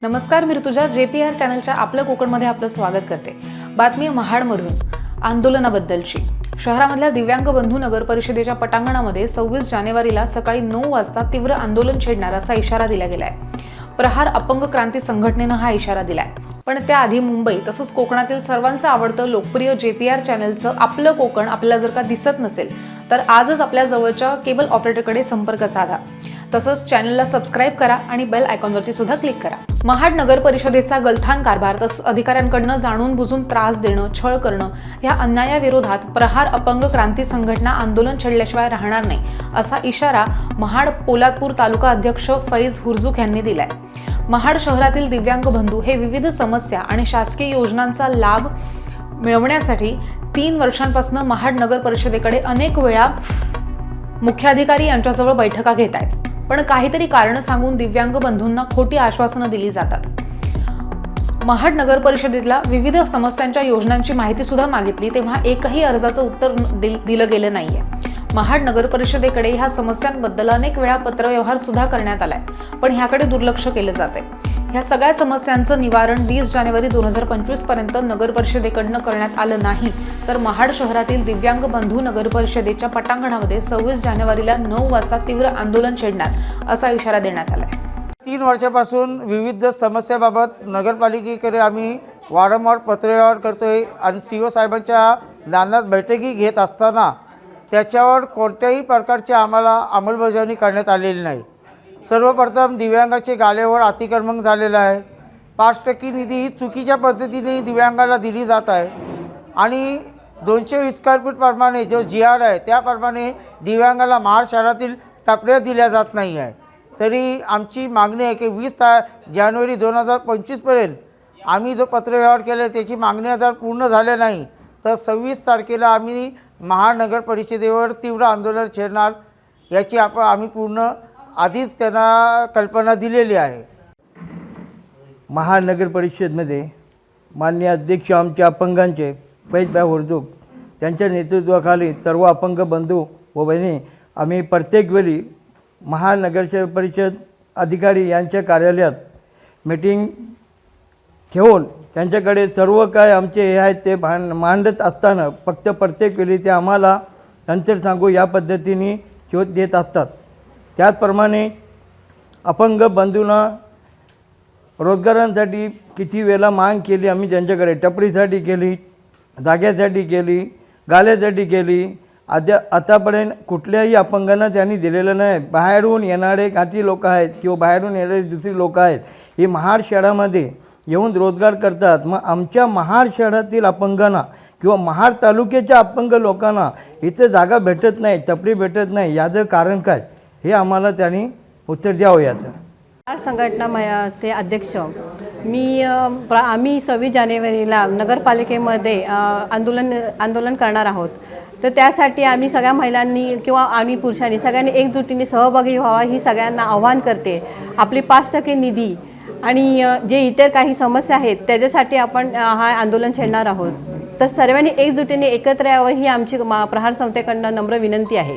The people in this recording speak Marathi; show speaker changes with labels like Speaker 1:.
Speaker 1: नमस्कार, मी ऋतुजा JPR चॅनलच्या आपलं कोकणमध्ये आपलं स्वागत करते। बातमी महाडमधून आंदोलनाबद्दलची। शहरामधल्या दिव्यांग बंधू नगर परिषदेच्या पटांगणामध्ये 26 जानेवारीला सकाळी 9 वाजता तीव्र आंदोलन छेडणार असा इशारा दिला गेलाय। प्रहार अपंग क्रांती संघटनेनं हा इशारा दिलाय। पण त्याआधी मुंबई तसंच कोकणातील सर्वांचं आवडतं लोकप्रिय JPR चॅनलचं आपलं कोकण आपल्याला जर का दिसत नसेल तर आजच आपल्या जवळच्या केबल ऑपरेटरकडे संपर्क साधा। तसंच चॅनलला सबस्क्राइब करा आणि बेल आयकॉनवरती सुद्धा क्लिक करा। महाड नगर परिषदेचा गलथान कारभार तसंच अधिकाऱ्यांकडनं जाणून बुजून त्रास देणं, छळ करणं या अन्यायाविरोधात प्रहार अपंग क्रांती संघटना आंदोलन छेडल्याशिवाय राहणार नाही असा इशारा महाड पोलादपूर तालुका अध्यक्ष फैज हुर्जुक यांनी दिलाय। महाड शहरातील दिव्यांग बंधू हे विविध समस्या आणि शासकीय योजनांचा लाभ मिळवण्यासाठी 3 वर्षांपासून महाड नगर परिषदेकडे अनेक वेळा मुख्याधिकारी यांच्याजवळ बैठका घेत आहेत। पण काहीतरी कारण सांगून दिव्यांग बंधूंना खोटी आश्वासनं दिली जातात। महाड नगर परिषदेतल्या विविध समस्यांच्या योजनांची माहिती सुद्धा मागितली तेव्हा एकही अर्जाचं उत्तर दिलं गेलं नाहीये। महाड नगर परिषदेकडे ह्या समस्यांबद्दल अनेक वेळा पत्रव्यवहार सुद्धा करण्यात आलाय, पण ह्याकडे दुर्लक्ष केलं जाते। ह्या सगळ्या समस्यांचं निवारण 20 जानेवारी 2025 पर्यंत नगर परिषदेकडनं करण्यात आलं नाही तर महाड शहरातील दिव्यांग बंधू नगर परिषदेच्या पटांगणामध्ये 26 जानेवारीला 9 वाजता तीव्र आंदोलन छेडणार असा इशारा देण्यात आलाय।
Speaker 2: 3 वर्षापासून विविध समस्याबाबत नगरपालिकेकडे आम्ही वारंवार पत्रव्यवहार करतोय आणि CO साहेबांच्या दालनात बैठकी घेत असताना त्याच्यावर कोणत्याही प्रकारची आम्हाला अंमलबजावणी करण्यात आलेली नाही। सर्वप्रथम दिव्यांगाचे गालेवर अतिक्रमण झालेलं आहे। 5% निधी ही चुकीच्या पद्धतीने दिव्यांगाला दिली जात आहे आणि 220 स्क्वेअर फूट प्रमाणे जो GR आहे त्याप्रमाणे दिव्यांगाला महाड शहरातील टपऱ्या दिल्या जात नाही आहे। तरी आमची मागणी आहे की 20 जानेवारी 2025 पर्यंत आम्ही जो पत्रव्यवहार केला त्याची मागणी जर पूर्ण झाले नाही तर 26 तारखेला आम्ही महानगर परिषदेवर तीव्र आंदोलन छेडणार याची आम्ही पूर्ण आधीच त्यांना कल्पना दिलेली आहे।
Speaker 3: महानगर परिषदेमध्ये माननीय अध्यक्ष आमच्या अपंगांचे फैजभाई हुर्जुक त्यांच्या नेतृत्वाखाली सर्व अपंग बंधू व बहिणी आम्ही प्रत्येक वेळी महानगर परिषद अधिकारी यांच्या कार्यालयात मीटिंग घेऊन त्यांच्याकडे सर्व काय आमचे हे आहेत ते मांडत असताना फक्त प्रत्येक वेळी ते आम्हाला नंतर सांगू या पद्धतीने शोध देत असतात। त्याचप्रमाणे अपंग बंधूंना रोजगारांसाठी किती वेळा माग केली आम्ही त्यांच्याकडे, टपरीसाठी केली, जाग्यासाठी केली, गाल्यासाठी केली, आतापर्यंत कुठल्याही अपंगांना त्यांनी दिलेलं नाही। बाहेरून येणारे काही लोक आहेत किंवा बाहेरून येणारे दुसरी लोक आहेत ही महाड शहरामध्ये येऊन रोजगार करतात। मग आमच्या महाड शहरातील अपंगांना किंवा महाड तालुक्याच्या अपंग लोकांना इथे जागा भेटत नाही, टपरी भेटत नाही, याचं कारण काय हे आम्हाला त्यांनी उत्तर द्यावं। याचं
Speaker 4: संघटना ते अध्यक्ष आम्ही 26 जानेवारीला नगरपालिकेमध्ये आंदोलन करणार आहोत। तर त्यासाठी आम्ही सगळ्या महिलांनी किंवा आम्ही पुरुषांनी सगळ्यांनी एकजुटीने सहभागी व्हावा ही सगळ्यांना आव्हान करते। आपली 5% निधी आणि जे इतर काही समस्या आहेत त्याच्यासाठी आपण हा आंदोलन छेडणार आहोत। तर सर्वांनी एकजुटीने एकत्र यावं ही आमची प्रहार संस्थेकडून नम्र विनंती आहे।